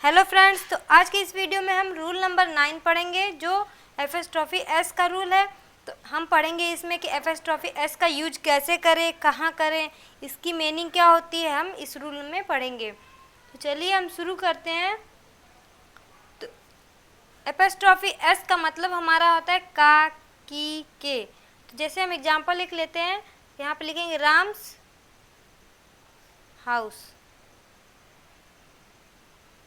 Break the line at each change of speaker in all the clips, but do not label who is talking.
Hello friends, तो आज के इस वीडियो में हम रूल नंबर 9 पढ़ेंगे जो एपोस्ट्रोफी एस का रूल है। तो हम पढ़ेंगे इसमें कि एपोस्ट्रोफी एस का यूज कैसे करें, कहाँ करें, इसकी मीनिंग क्या होती है, हम इस रूल में पढ़ेंगे। तो चलिए हम शुरू करते हैं। तो एपोस्ट्रोफी एस का मतलब हमारा होता है का, की, के। तो जैसे हम एग्जाम्पल लिख लेते हैं, यहाँ पे लिखेंगे राम्स हाउस,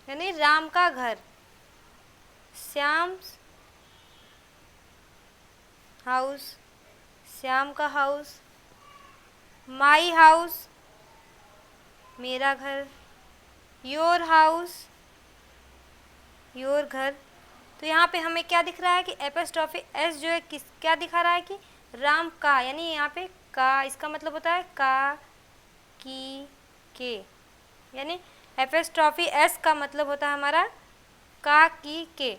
यानी राम का घर। श्याम्स हाउस, श्याम का हाउस। माई हाउस, मेरा घर। योर हाउस, योर घर। तो यहाँ पे हमें क्या दिख रहा है कि एपोस्ट्रोफी एस जो है किस क्या दिखा रहा है कि राम का, यानी यहाँ पे का इसका मतलब होता है का, की, के। यानी एपोस्ट्रोफी एस का मतलब होता है हमारा का, की, के,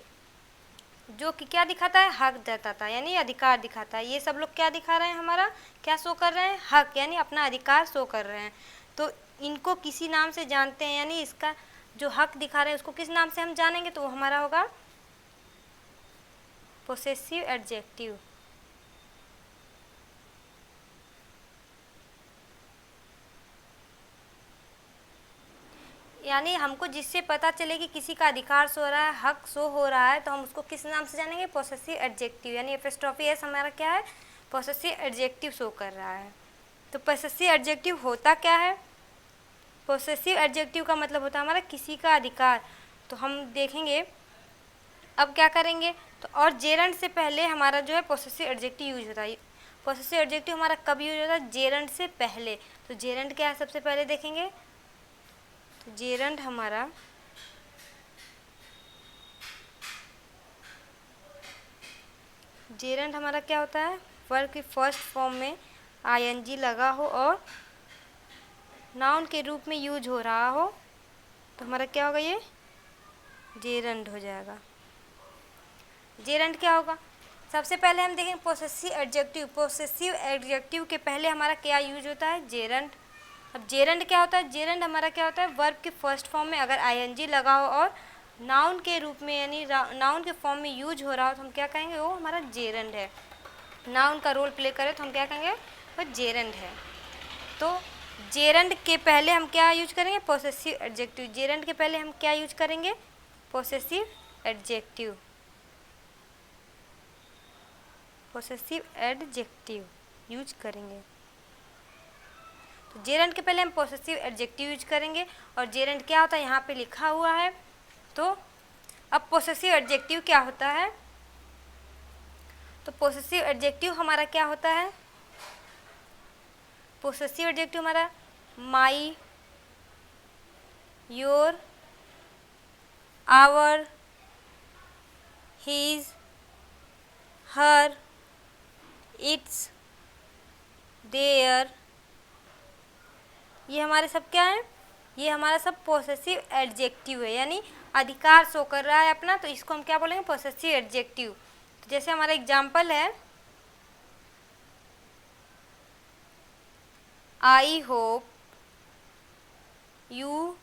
जो कि क्या दिखाता है, हक जताता है, यानी अधिकार दिखाता है। ये सब लोग क्या दिखा रहे हैं, हमारा क्या शो कर रहे हैं, हक, यानी अपना अधिकार शो कर रहे हैं। तो इनको किसी नाम से जानते हैं, यानी इसका जो हक दिखा रहे हैं उसको किस नाम से हम जानेंगे, तो वो हमारा होगा पोसेसिव एडजेक्टिव। यानी हमको जिससे पता चले कि किसी का अधिकार शो हो रहा है, हक शो हो रहा है, तो हम उसको किस नाम से जानेंगे, पोसेसिव एडजेक्टिव। यानी एपोस्ट्रोफी एस हमारा क्या है, पोसेसिव एडजेक्टिव शो कर रहा है। तो पोसेसिव एडजेक्टिव होता क्या है, पोसेसिव एडजेक्टिव का मतलब होता है हमारा किसी का अधिकार। तो हम देखेंगे अब क्या करेंगे। तो और जेरंड से पहले हमारा जो है पोसेसिव एडजेक्टिव यूज होता है। पोसेसिव एडजेक्टिव हमारा कब यूज होता है, जेरंड से पहले। तो जेरंड क्या है सबसे पहले देखेंगे। तो जेरंड हमारा क्या होता है, वर्ब की फर्स्ट फॉर्म में आईएनजी लगा हो और नाउन के रूप में यूज हो रहा हो, तो हमारा क्या होगा, ये जेरंड हो जाएगा। जेरंड क्या होगा, सबसे पहले हम देखें पोसेसिव एडजेक्टिव। पोसेसिव एडजेक्टिव के पहले हमारा क्या यूज होता है, जेरंड। अब जेरंड क्या होता है, जेरंड हमारा क्या होता है, वर्ब के फर्स्ट फॉर्म में अगर आईएनजी लगा हो और नाउन के रूप में, यानी नाउन के फॉर्म में यूज हो रहा हो, तो हम क्या कहेंगे, वो हमारा जेरंड है। नाउन का रोल प्ले करे तो हम क्या कहेंगे, वो जेरंड है। तो जेरंड के पहले हम क्या यूज करेंगे, पोसेसिव एडजेक्टिव। जेरंड के पहले हम क्या यूज करेंगे, possessive adjective. Possessive adjective use करेंगे। तो जेरंड के पहले हम पोसेसिव एडजेक्टिव यूज करेंगे। और जेरंड क्या होता है, यहाँ पे लिखा हुआ है। तो अब पोसेसिव एडजेक्टिव क्या होता है, तो पोसेसिव एडजेक्टिव हमारा क्या होता है, पोसेसिव एडजेक्टिव हमारा my, your, our, his, her, its, their, ये हमारे सब क्या है, ये हमारा सब पोसेसिव एडजेक्टिव है, यानी अधिकार शो कर रहा है अपना। तो इसको हम क्या बोलेंगे, पोसेसिव एडजेक्टिव। तो जैसे हमारा एग्जाम्पल है, I hope you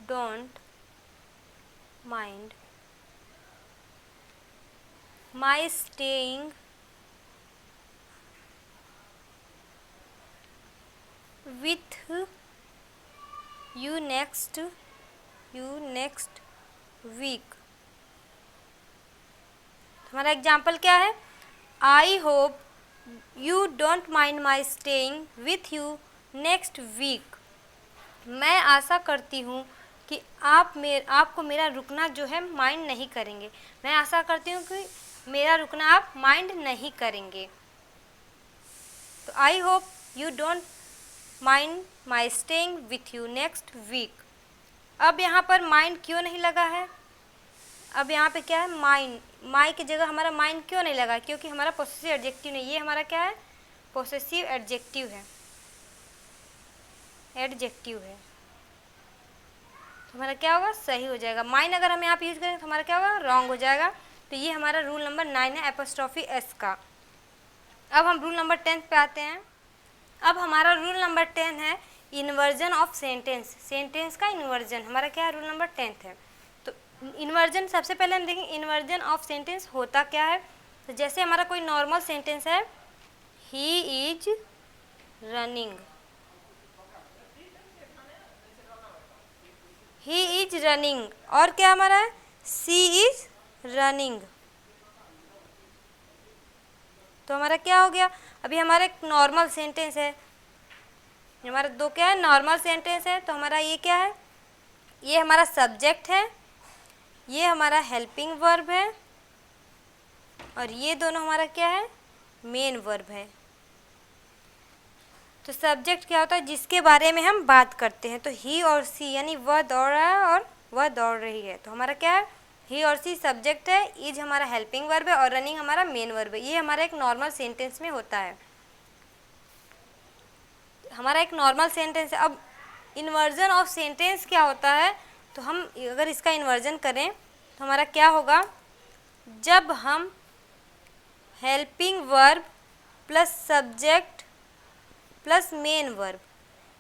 don't mind my staying with you next week। हमारा एग्जाम्पल क्या है, I hope you don't mind my staying with you next week. मैं आशा करती हूँ कि आपको मेरा रुकना जो है माइंड नहीं करेंगे। मैं आशा करती हूँ कि मेरा रुकना आप माइंड नहीं करेंगे। तो I hope you don't mind my staying with you next week. अब यहाँ पर माइंड क्यों नहीं लगा है, अब यहाँ पे क्या है, माइंड, माई की जगह हमारा माइंड क्यों नहीं लगा, क्योंकि हमारा पोसेसिव एडजेक्टिव नहीं, ये हमारा क्या है, पोसेसिव एडजेक्टिव है, एडजेक्टिव है। तो हमारा क्या होगा, सही हो जाएगा। माइंड अगर हम यहाँ पे यूज करें तो हमारा क्या होगा, रॉन्ग हो जाएगा। तो ये हमारा रूल नंबर 9 है एपोस्ट्रोफी एस का। अब हम रूल नंबर 10 पे आते हैं। अब हमारा रूल नंबर 10 है इन्वर्जन ऑफ सेंटेंस, सेंटेंस का इन्वर्जन हमारा क्या है, रूल नंबर 10 है। तो इन्वर्जन सबसे पहले हम देखेंगे इन्वर्जन ऑफ सेंटेंस होता क्या है। तो जैसे हमारा कोई नॉर्मल सेंटेंस है, he is running, he is running, और क्या हमारा है, सी इज रनिंग। तो हमारा क्या हो गया, अभी हमारा एक नॉर्मल सेंटेंस है, हमारा दो क्या है, नॉर्मल सेंटेंस है। तो हमारा ये क्या है, ये हमारा सब्जेक्ट है, ये हमारा हेल्पिंग वर्ब है, और ये दोनों हमारा क्या है, मेन वर्ब है। तो सब्जेक्ट क्या होता है, जिसके बारे में हम बात करते हैं। तो ही और सी यानी वह दौड़ रहा है और वह दौड़ रही है। तो हमारा क्या है, ही और सी सब्जेक्ट है, इज हमारा हेल्पिंग वर्ब है, और रनिंग हमारा मेन वर्ब है। ये हमारा एक नॉर्मल सेंटेंस में होता है, हमारा एक नॉर्मल सेंटेंस है। अब इन्वर्जन ऑफ सेंटेंस क्या होता है, तो हम अगर इसका इन्वर्जन करें तो हमारा क्या होगा, जब हम helping verb plus subject plus main verb,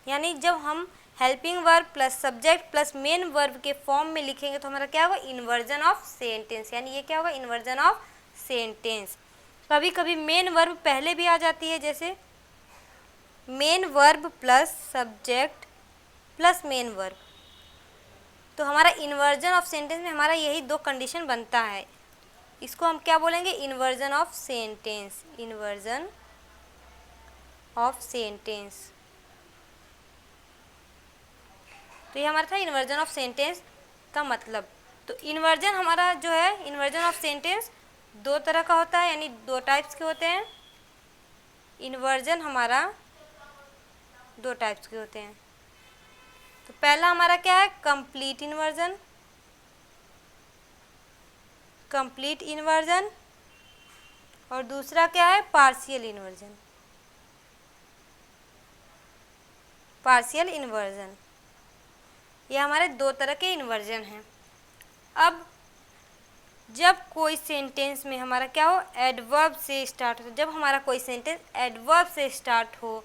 यानी जब हम helping verb plus subject plus main verb के फॉर्म में लिखेंगे तो हमारा क्या होगा, इन्वर्जन ऑफ सेंटेंस। यानी ये क्या होगा, इन्वर्जन ऑफ सेंटेंस। कभी कभी मेन वर्ब पहले भी आ जाती है, जैसे main verb plus subject plus main verb. तो हमारा इन्वर्जन ऑफ सेंटेंस में हमारा यही दो कंडीशन बनता है। इसको हम क्या बोलेंगे, inversion of sentence, inversion of sentence. तो ये हमारा था इन्वर्जन ऑफ सेंटेंस का मतलब। तो इन्वर्जन हमारा जो है, इन्वर्जन ऑफ सेंटेंस दो तरह का होता है, यानी दो टाइप्स के होते हैं। इन्वर्जन हमारा दो टाइप्स के होते हैं। तो पहला हमारा क्या है, कंप्लीट इन्वर्जन, कंप्लीट इन्वर्जन, और दूसरा क्या है, पार्शियल इन्वर्जन, पार्शियल इन्वर्जन। ये हमारे दो तरह के इन्वर्जन हैं। अब जब कोई सेंटेंस में हमारा क्या हो, एडवर्ब से स्टार्ट हो, जब हमारा कोई सेंटेंस एडवर्ब से स्टार्ट हो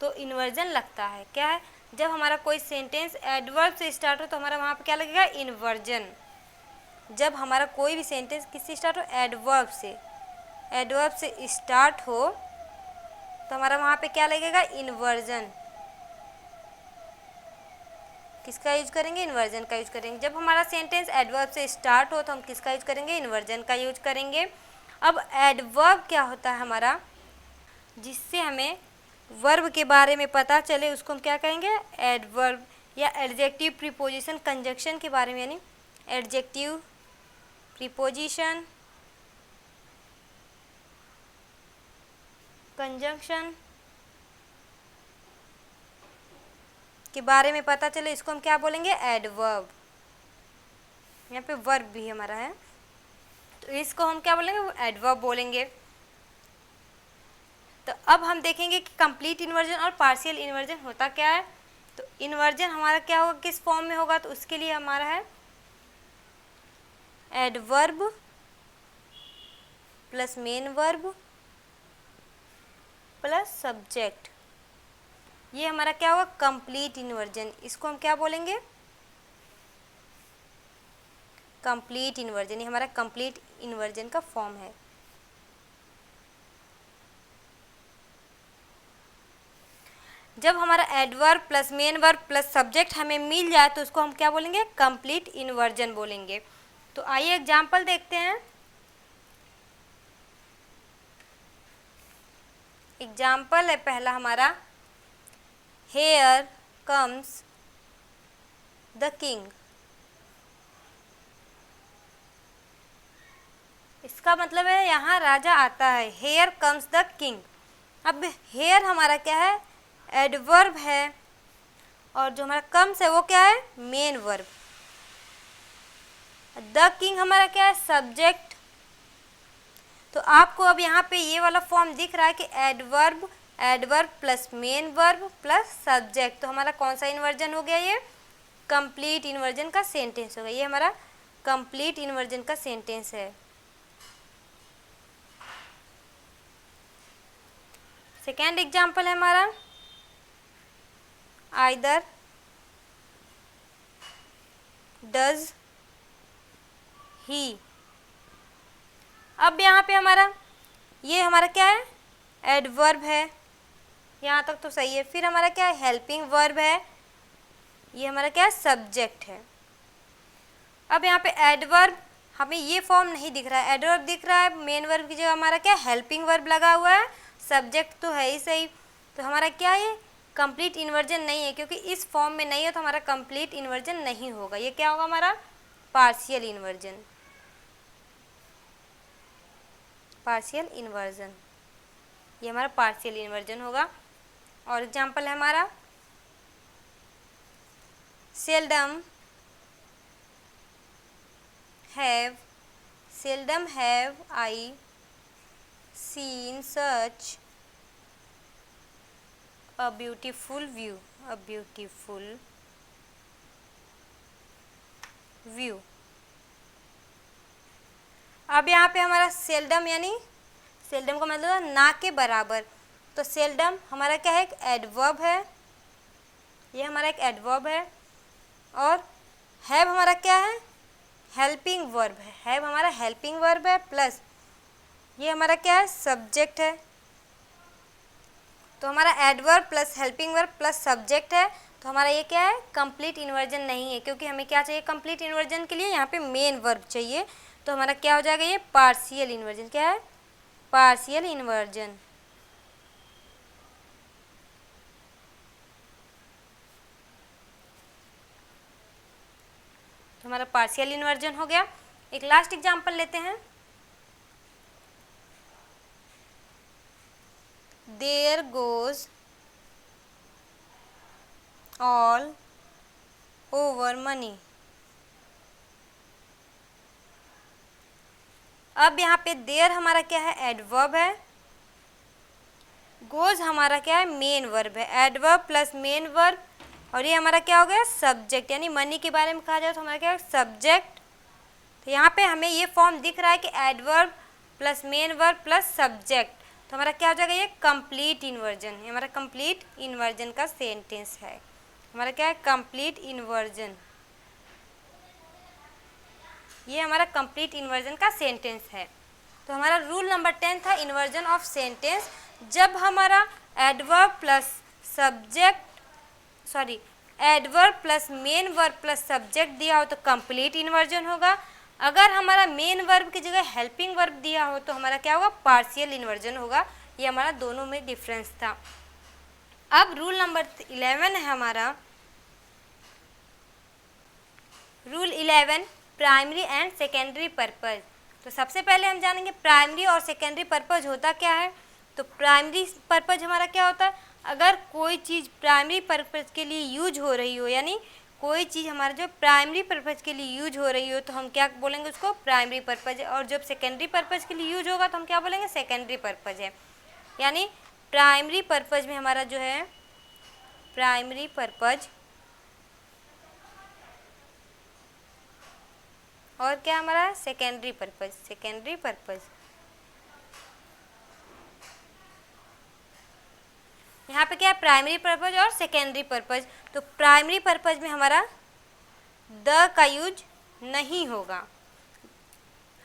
तो इन्वर्जन लगता है। क्या है, जब हमारा कोई सेंटेंस एडवर्ब से स्टार्ट हो तो हमारा वहाँ पे क्या लगेगा, इन्वर्जन। जब हमारा कोई भी सेंटेंस किससे स्टार्ट हो, एडवर्ब से, एडवर्ब से स्टार्ट हो तो हमारा वहाँ पे क्या लगेगा, इन्वर्जन। किसका यूज करेंगे, इन्वर्जन का यूज करेंगे। जब हमारा सेंटेंस एडवर्ब से स्टार्ट हो तो हम किसका यूज करेंगे, इन्वर्जन का यूज करेंगे। अब एडवर्ब क्या होता है हमारा, जिससे हमें वर्ब के बारे में पता चले उसको हम क्या कहेंगे, एडवर्ब, या एडजेक्टिव प्रीपोजिशन कंजक्शन के बारे में, यानी एडजेक्टिव प्रीपोजिशन कंजंक्शन के बारे में पता चले, इसको हम क्या बोलेंगे, एडवर्ब। यहाँ पे वर्ब भी हमारा है तो इसको हम क्या बोलेंगे, एडवर्ब बोलेंगे। तो अब हम देखेंगे कि कंप्लीट इन्वर्जन और पार्शियल इन्वर्जन होता क्या है। तो इन्वर्जन हमारा क्या होगा, किस फॉर्म में होगा, तो उसके लिए हमारा है adverb plus main verb plus subject. ये हमारा क्या होगा, कंप्लीट इन्वर्जन। इसको हम क्या बोलेंगे, कंप्लीट इन्वर्जन। ये हमारा कंप्लीट इन्वर्जन का फॉर्म है। जब हमारा adverb plus main verb plus subject हमें मिल जाए तो उसको हम क्या बोलेंगे, कंप्लीट इन्वर्जन बोलेंगे। तो आइए एग्जांपल देखते हैं। एग्जाम्पल है पहला हमारा, हेयर कम्स द किंग। इसका मतलब है यहाँ राजा आता है, हेयर कम्स द किंग। अब हेयर हमारा क्या है, एडवर्ब है, और जो हमारा कम्स है वो क्या है, मेन वर्ब। द किंग हमारा क्या है, सब्जेक्ट। तो आपको अब यहाँ पे ये वाला फॉर्म दिख रहा है कि adverb, adverb plus main verb plus subject. तो हमारा कौन सा इन्वर्जन हो गया, ये कंप्लीट इन्वर्जन का सेंटेंस हो गया। ये हमारा कंप्लीट इन्वर्जन का सेंटेंस है। सेकेंड एग्जाम्पल है हमारा, आइदर, डज ही। अब यहाँ पे हमारा ये हमारा क्या है, एडवर्ब है, यहाँ तक तो सही है। फिर हमारा क्या है, हेल्पिंग वर्ब है, ये हमारा क्या है, सब्जेक्ट है। अब यहाँ पे एडवर्ब हमें ये फॉर्म नहीं दिख रहा है, एडवर्ब दिख रहा है, मेन वर्ब की जगह हमारा क्या हेल्पिंग वर्ब लगा हुआ है, सब्जेक्ट तो है ही सही। तो हमारा क्या है, कंप्लीट इन्वर्जन नहीं है, क्योंकि इस फॉर्म में नहीं है तो हमारा कंप्लीट इन्वर्जन नहीं होगा। ये क्या होगा हमारा, पार्शियल इन्वर्जन, पार्शियल इन्वर्जन, ये हमारा पार्शियल इन्वर्जन होगा। और एग्जाम्पल है हमारा seldom have I seen such a beautiful view, a beautiful view। अब यहाँ पे हमारा सेल्डम यानी सेल्डम का मतलब ना के बराबर, तो सेल्डम हमारा क्या है, एक एडवर्ब है, ये हमारा एक एडवर्ब है। और हैव हमारा क्या है, हेल्पिंग वर्ब है, हैव हमारा हेल्पिंग वर्ब है, प्लस ये हमारा क्या है, सब्जेक्ट है। तो हमारा adverb plus helping verb plus subject है, तो हमारा ये क्या है, कंप्लीट इन्वर्जन नहीं है, क्योंकि हमें क्या चाहिए कंप्लीट इन्वर्जन के लिए, यहाँ पे मेन वर्ब चाहिए। तो हमारा क्या हो जाएगा, ये पार्शियल इन्वर्जन, क्या है, पार्शियल इन्वर्जन। तो हमारा पार्शियल इन्वर्जन हो गया। एक लास्ट एग्जांपल लेते हैं, there goes all over money. अब यहाँ पे देयर हमारा क्या है, एडवर्ब है, गोज हमारा क्या है, मेन वर्ब है, एडवर्ब प्लस मेन वर्ब, और ये हमारा क्या हो गया, सब्जेक्ट, यानी मनी के बारे में कहा जाए तो हमारा क्या है, सब्जेक्ट। तो यहाँ पे हमें ये फॉर्म दिख रहा है कि adverb plus main verb plus subject, तो हमारा क्या हो जाएगा, ये कंप्लीट इन्वर्जन, ये हमारा कंप्लीट इन्वर्जन का सेंटेंस है, हमारा क्या है, कंप्लीट इन्वर्जन, ये हमारा कंप्लीट इन्वर्जन का सेंटेंस है। तो हमारा रूल नंबर 10 था इन्वर्जन ऑफ सेंटेंस, जब हमारा adverb plus subject sorry adverb plus main verb plus subject दिया हो तो कंप्लीट इन्वर्जन होगा। अगर हमारा मेन वर्ब की जगह हेल्पिंग वर्ब दिया हो तो हमारा क्या होगा, पार्शियल इन्वर्जन होगा। ये हमारा दोनों में डिफरेंस था। अब रूल नंबर 11 है हमारा, rule 11 primary and secondary purpose. तो सबसे पहले हम जानेंगे प्राइमरी और सेकेंडरी पर्पज होता क्या है। तो प्राइमरी पर्पज हमारा क्या होता है, अगर कोई चीज़ प्राइमरी पर्पज के लिए यूज हो रही हो, यानी कोई चीज़ हमारा जो प्राइमरी पर्पज के लिए यूज हो रही हो तो हम क्या बोलेंगे उसको, प्राइमरी पर्पज है। और जब सेकेंडरी पर्पज के लिए यूज होगा तो हम क्या बोलेंगे, सेकेंडरी पर्पज है। यानी प्राइमरी पर्पज में हमारा जो है प्राइमरी पर्पज और क्या हमारा सेकेंडरी पर्पज, सेकेंडरी पर्पज। यहाँ पे क्या है, प्राइमरी पर्पज और सेकेंडरी पर्पज। तो प्राइमरी पर्पज में हमारा द का यूज नहीं होगा।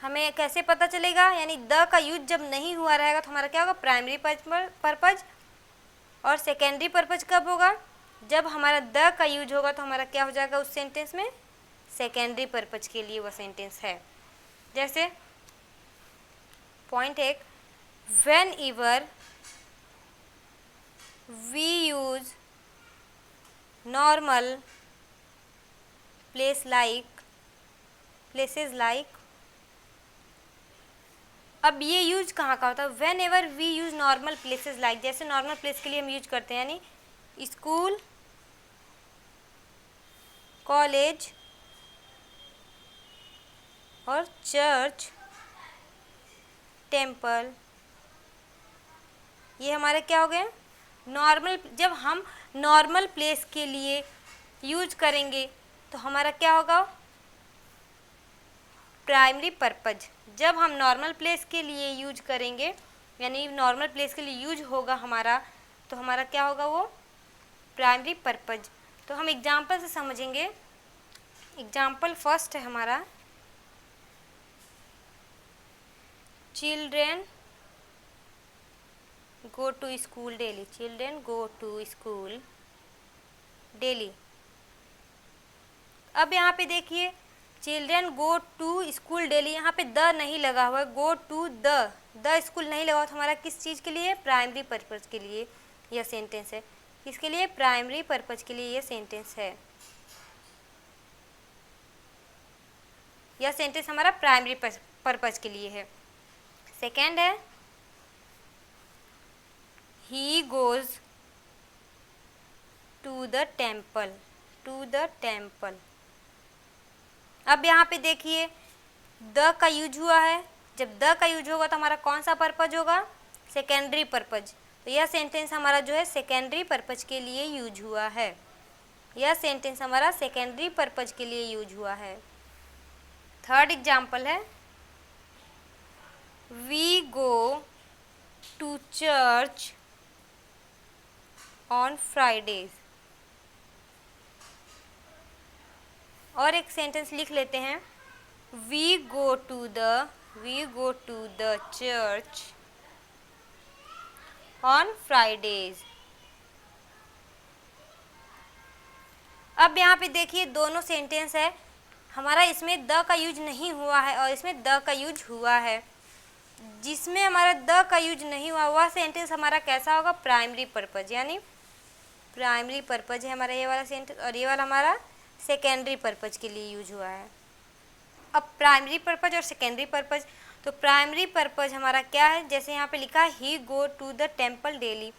हमें कैसे पता चलेगा, यानी द का यूज जब नहीं हुआ रहेगा तो हमारा क्या होगा, प्राइमरी पर्पज। और सेकेंडरी पर्पज कब होगा, जब हमारा द का यूज होगा तो हमारा क्या हो जाएगा उस सेंटेंस में, सेकेंडरी पर्पज के लिए वह सेंटेंस है। जैसे point 1, whenever we use normal places like. अब ये यूज कहाँ का होता है, whenever we use normal places like, जैसे नॉर्मल प्लेस के लिए हम यूज करते हैं, यानी स्कूल, कॉलेज और चर्च, टेम्पल, ये हमारे क्या हो गए नॉर्मल। जब हम नॉर्मल प्लेस के लिए यूज करेंगे तो हमारा क्या होगा, प्राइमरी पर्पज। जब हम नॉर्मल प्लेस के लिए यूज करेंगे, यानी नॉर्मल प्लेस के लिए यूज होगा हमारा, तो हमारा क्या होगा वो प्राइमरी पर्पज। तो हम एग्जाम्पल से समझेंगे। एग्जाम्पल फर्स्ट है हमारा, children go to school daily. Children go to school daily. अब यहाँ पे देखिए, children go to school daily, यहाँ पे द नहीं लगा हुआ है, गो टू द स्कूल नहीं लगा हुआ, तो हमारा किस चीज़ के लिए? प्राइमरी पर्पज़ के लिए यह सेंटेंस है। किसके लिए? प्राइमरी पर्पज़ के लिए यह सेंटेंस है। यह सेंटेंस हमारा प्राइमरी पर्पज़ के लिए है। सेकेंड है, he goes to the temple. To the temple. अब यहाँ पे देखिए, द का यूज हुआ है। जब द का यूज होगा तो हमारा कौन सा पर्पज होगा? Secondary purpose. तो यह सेंटेंस हमारा जो है सेकेंडरी पर्पज के लिए यूज हुआ है। यह सेंटेंस हमारा सेकेंडरी पर्पज के लिए यूज हुआ है। थर्ड एग्जाम्पल है, we go to church on Fridays. और एक सेंटेंस लिख लेते हैं, we go to the church on Fridays. अब यहाँ पे देखिए, दोनों सेंटेंस है हमारा, इसमें द का यूज नहीं हुआ है और इसमें द का यूज हुआ है। जिसमें हमारा द का यूज नहीं हुआ वह सेंटेंस हमारा कैसा होगा? प्राइमरी पर्पज, यानी प्राइमरी पर्पज है हमारा ये वाला सेंटेंस, और ये वाला हमारा सेकेंडरी पर्पज के लिए यूज हुआ है। अब प्राइमरी पर्पज और सेकेंडरी पर्पज, तो प्राइमरी पर्पज हमारा क्या है? जैसे यहाँ पे लिखा है, he go to the temple daily.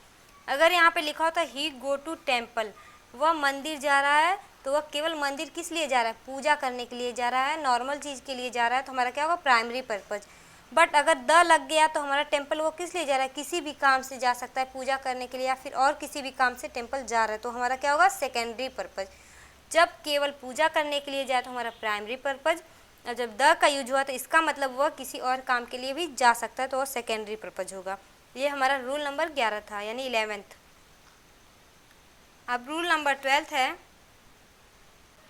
अगर यहाँ पे लिखा होता ही गो टू टेम्पल, वह मंदिर जा रहा है, तो वह केवल मंदिर किस लिए जा रहा है? पूजा करने के लिए जा रहा है, नॉर्मल चीज़ के लिए जा रहा है, तो हमारा क्या होगा? Primary purpose. बट अगर द लग गया तो हमारा टेम्पल वो किस लिए जा रहा है? किसी भी काम से जा सकता है, पूजा करने के लिए या फिर और किसी भी काम से टेम्पल जा रहा है, तो हमारा क्या होगा? Secondary purpose. जब केवल पूजा करने के लिए जाए तो हमारा प्राइमरी पर्पज, और जब द का यूज हुआ तो इसका मतलब वह किसी और काम के लिए भी जा सकता है, तो वह सेकेंडरी पर्पज होगा। ये हमारा रूल नंबर 11 था, यानी 11th। अब रूल नंबर 12 है।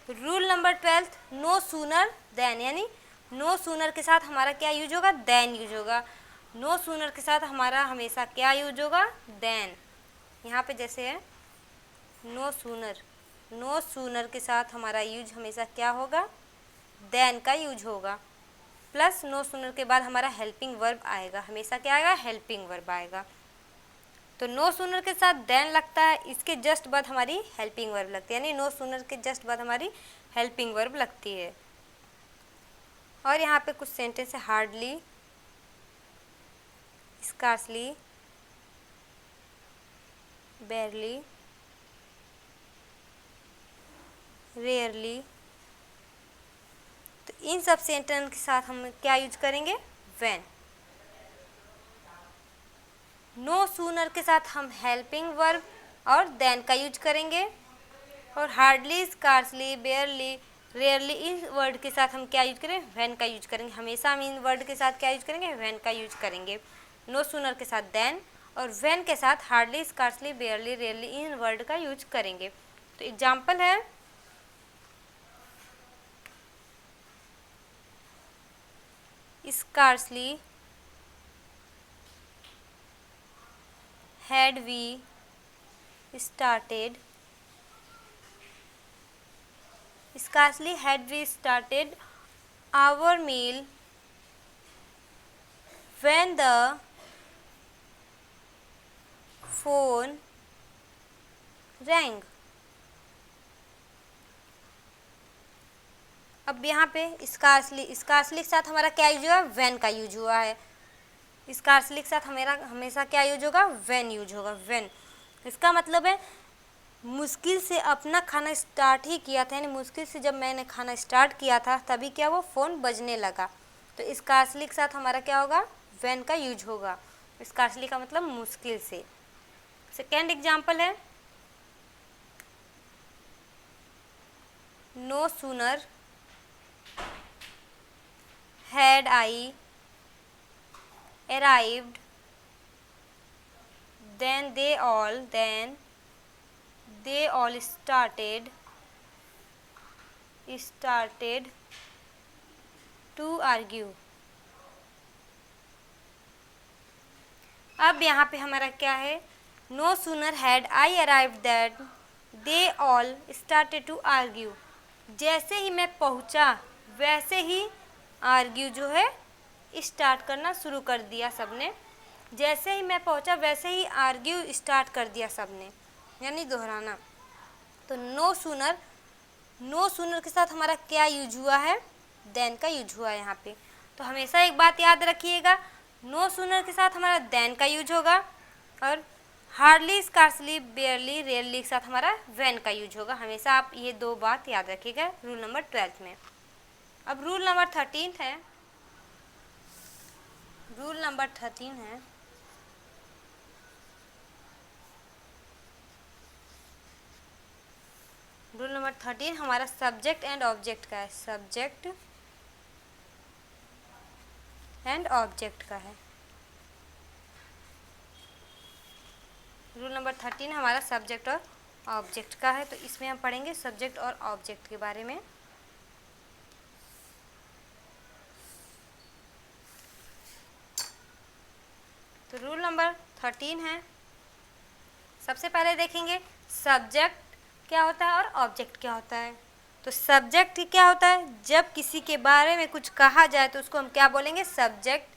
Rule number 12, no sooner than, यानी नो सूनर के साथ हमारा क्या यूज होगा? देन यूज होगा। नो सूनर के साथ हमारा हमेशा क्या यूज होगा? देन। यहाँ पे जैसे है नो सूनर के साथ हमारा यूज हमेशा क्या होगा? देन का यूज होगा। प्लस नो सूनर के बाद हमारा हेल्पिंग वर्ब आएगा, हमेशा क्या आएगा? हेल्पिंग वर्ब आएगा। तो नो सूनर के साथ देन लगता है, इसके जस्ट बाद हमारी हेल्पिंग वर्ब लगती है, यानी नो सूनर के जस्ट बाद हमारी हेल्पिंग वर्ब लगती है। और यहाँ पे कुछ सेंटेंस है, हार्डली, स्कार्सली, बेयरली, रेयरली। तो इन सब सेंटेंस के साथ हम क्या यूज करेंगे? व्हेन। नो सूनर के साथ हम हेल्पिंग वर्ब और देन का यूज करेंगे, और हार्डली, स्कार्सली, बेयरली, रेयरली, इन वर्ड के साथ हम क्या यूज करेंगे? व्हेन का यूज करेंगे। हमेशा हम इन वर्ड के साथ क्या यूज करेंगे? व्हेन का यूज करेंगे। नो सूनर के साथ देन, और व्हेन के साथ हार्डली, स्कार्सली, बेयरली, रेयरली, इन वर्ड का यूज करेंगे। तो एग्जाम्पल है, scarcely had we started, scarcely had we started our meal when the phone rang। अब यहाँ पे स्कार्सली के साथ हमारा क्या यूज हुआ? व्हेन का यूज हुआ है। स्कार्सली के साथ हमारा हमेशा क्या यूज होगा? व्हेन यूज होगा, व्हेन। इसका मतलब है मुश्किल से अपना खाना स्टार्ट ही किया था, यानी मुश्किल से जब मैंने खाना स्टार्ट किया था तभी क्या वो फ़ोन बजने लगा। तो स्कार्सली के साथ हमारा क्या होगा? व्हेन का यूज होगा। स्कार्सली का मतलब मुश्किल से। सेकेंड एग्जाम्पल है, no sooner had I arrived then they they all started to argue। अब यहाँ पे हमारा क्या है, no sooner had I arrive that they all started to argue. जैसे ही मैं पहुँचा वैसे ही आर्ग्यू जो है स्टार्ट करना शुरू कर दिया सबने। जैसे ही मैं पहुँचा वैसे ही आर्ग्यू स्टार्ट कर दिया सबने, यानी दोहराना। तो नो सूनर के साथ हमारा क्या यूज हुआ है, देन का यूज हुआ है यहाँ पे। तो हमेशा एक बात याद रखिएगा, नो सूनर के साथ हमारा देन का यूज होगा और हार्डली, स्कार्सली, बेयरली, रेयरली के साथ हमारा व्हेन का यूज होगा। हमेशा आप ये दो बात याद रखिएगा रूल नंबर 12 में। अब रूल नंबर 13 है। रूल नंबर 13 है, रूल नंबर 13 हमारा सब्जेक्ट एंड ऑब्जेक्ट का है। सब्जेक्ट एंड ऑब्जेक्ट का है। रूल नंबर 13 हमारा सब्जेक्ट और ऑब्जेक्ट का है। तो इसमें हम पढ़ेंगे सब्जेक्ट और ऑब्जेक्ट के बारे में। तो रूल नंबर 13 है, सबसे पहले देखेंगे सब्जेक्ट क्या होता है और ऑब्जेक्ट क्या होता है। तो सब्जेक्ट क्या होता है, जब किसी के बारे में कुछ कहा जाए तो उसको हम क्या बोलेंगे, सब्जेक्ट।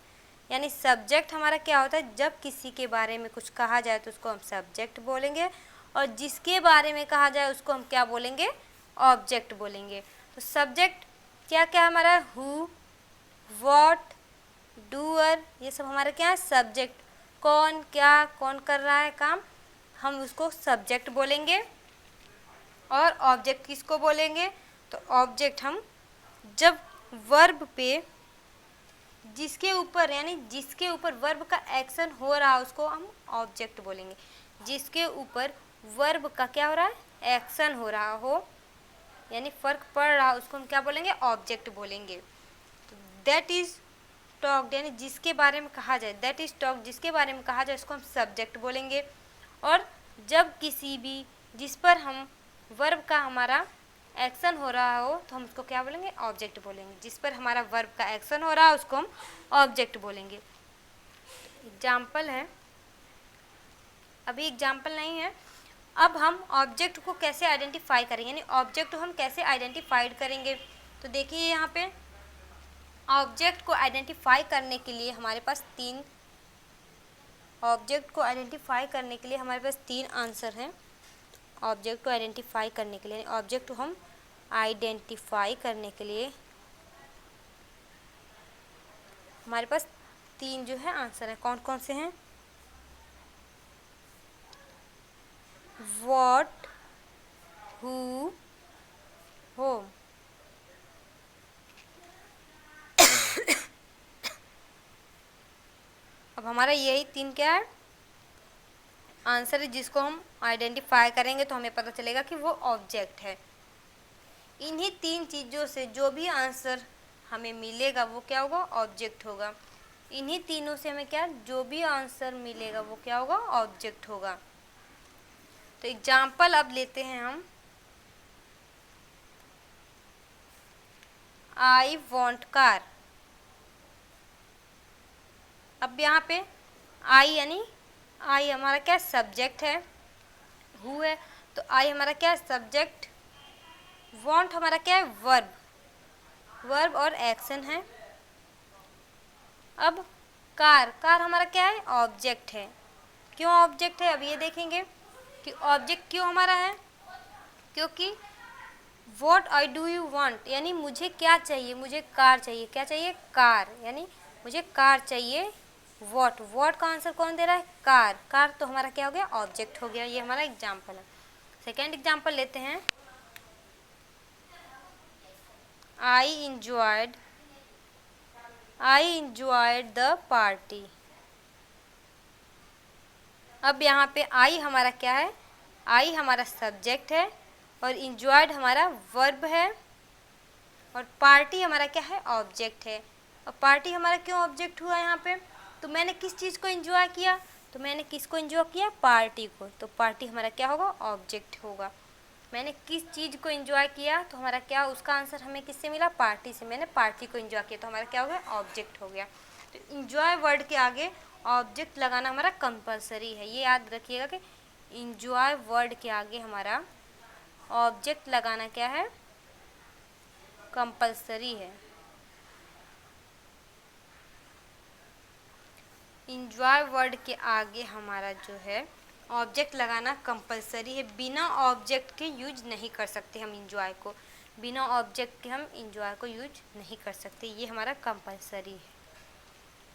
यानी सब्जेक्ट हमारा क्या होता है, जब किसी के बारे में कुछ कहा जाए तो उसको हम सब्जेक्ट बोलेंगे, और जिसके बारे में कहा जाए उसको हम क्या बोलेंगे, ऑब्जेक्ट बोलेंगे। तो सब्जेक्ट क्या क्या हमारा, हु, व्हाट, डूअर, ये सब हमारा क्या है, सब्जेक्ट। कौन, क्या, कौन कर रहा है काम, हम उसको सब्जेक्ट बोलेंगे। और ऑब्जेक्ट किसको बोलेंगे, तो ऑब्जेक्ट हम जब वर्ब पे जिसके ऊपर, यानी जिसके ऊपर वर्ब का एक्शन हो रहा है उसको हम ऑब्जेक्ट बोलेंगे। जिसके ऊपर वर्ब का क्या हो रहा है, एक्शन हो रहा हो, यानी फर्क पड़ रहा है, उसको हम क्या बोलेंगे, ऑब्जेक्ट बोलेंगे। तो दैट इज टॉक्ड, यानी जिसके बारे में कहा जाए, दैट इज टॉक्ड, जिसके बारे में कहा जाए उसको हम सब्जेक्ट बोलेंगे। और जब किसी भी जिस पर हम वर्ब का हमारा एक्शन हो रहा हो तो हम उसको क्या बोलेंगे, ऑब्जेक्ट बोलेंगे। जिस पर हमारा वर्ब का एक्शन हो रहा है उसको हम ऑब्जेक्ट बोलेंगे। एग्जाम्पल है, अभी एग्जाम्पल नहीं है। अब हम ऑब्जेक्ट को कैसे आइडेंटिफाई करेंगे, यानी ऑब्जेक्ट को हम कैसे आइडेंटिफाइड करेंगे। तो देखिए यहाँ पे ऑब्जेक्ट को आइडेंटिफाई करने के लिए हमारे पास ऑब्जेक्ट को आइडेंटिफाई करने के लिए हमारे पास 3 आंसर हैं। ऑब्जेक्ट को आइडेंटिफाई करने के लिए, ऑब्जेक्ट को हम आइडेंटिफाई करने के लिए हमारे पास 3 जो है आंसर है। कौन कौन से हैं, व्हाट, हु, होम। अब हमारा यही 3 क्या है, आंसर है, जिसको हम आइडेंटिफाई करेंगे तो हमें पता चलेगा कि वो ऑब्जेक्ट है। इन्हीं 3 चीज़ों से जो भी आंसर हमें मिलेगा वो क्या होगा, ऑब्जेक्ट होगा। इन्हीं तीनों से हमें क्या, जो भी आंसर मिलेगा वो क्या होगा, ऑब्जेक्ट होगा। तो एग्जाम्पल अब लेते हैं हम। I want car. अब यहाँ पे आई, यानी आई हमारा क्या, सब्जेक्ट है, हु है, तो आई हमारा क्या है, सब्जेक्ट। वॉन्ट हमारा क्या है, वर्ब और एक्शन है। अब कार हमारा क्या है, ऑब्जेक्ट है। क्यों ऑब्जेक्ट है, अब ये देखेंगे कि ऑब्जेक्ट क्यों हमारा है, क्योंकि what I do you want, यानी मुझे क्या चाहिए, मुझे कार चाहिए। क्या चाहिए, कार, यानी मुझे कार चाहिए। व्हाट का आंसर कौन दे रहा है, कार तो हमारा क्या हो गया, ऑब्जेक्ट हो गया। ये हमारा एग्जाम्पल है। सेकेंड एग्जाम्पल लेते हैं। आई इंजॉयड द पार्टी। अब यहाँ पे आई हमारा क्या है, आई हमारा सब्जेक्ट है और इंजॉयड हमारा वर्ब है और पार्टी हमारा क्या है, ऑब्जेक्ट है। और पार्टी हमारा क्यों ऑब्जेक्ट हुआ यहाँ पे, तो मैंने किस चीज़ को इंजॉय किया, तो मैंने किसको एंजॉय किया? पार्टी को। तो पार्टी हमारा क्या होगा? ऑब्जेक्ट होगा। मैंने किस चीज़ को एंजॉय किया तो हमारा क्या, उसका आंसर हमें किससे मिला? पार्टी से। मैंने पार्टी को एंजॉय किया तो हमारा क्या हो गया? ऑब्जेक्ट हो गया। तो एंजॉय वर्ड के आगे ऑब्जेक्ट लगाना हमारा कंपलसरी है। ये याद रखिएगा कि एंजॉय वर्ड के आगे हमारा ऑब्जेक्ट लगाना क्या है? कंपलसरी है। एंजॉय वर्ड के आगे हमारा जो है ऑब्जेक्ट लगाना कंपलसरी है। बिना ऑब्जेक्ट के यूज नहीं कर सकते हम एंजॉय को। बिना ऑब्जेक्ट के हम एंजॉय को यूज नहीं कर सकते, ये हमारा कंपलसरी है।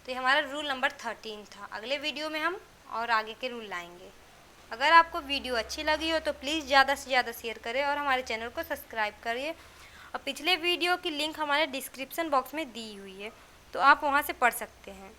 तो ये हमारा रूल नंबर 13 था। अगले वीडियो में हम और आगे के रूल लाएंगे। अगर आपको वीडियो अच्छी लगी हो तो प्लीज़ ज़्यादा से ज़्यादा शेयर करें और हमारे चैनल को सब्सक्राइब करिए। और पिछले वीडियो की लिंक हमारे डिस्क्रिप्शन बॉक्स में दी हुई है, तो आप वहाँ से पढ़ सकते हैं।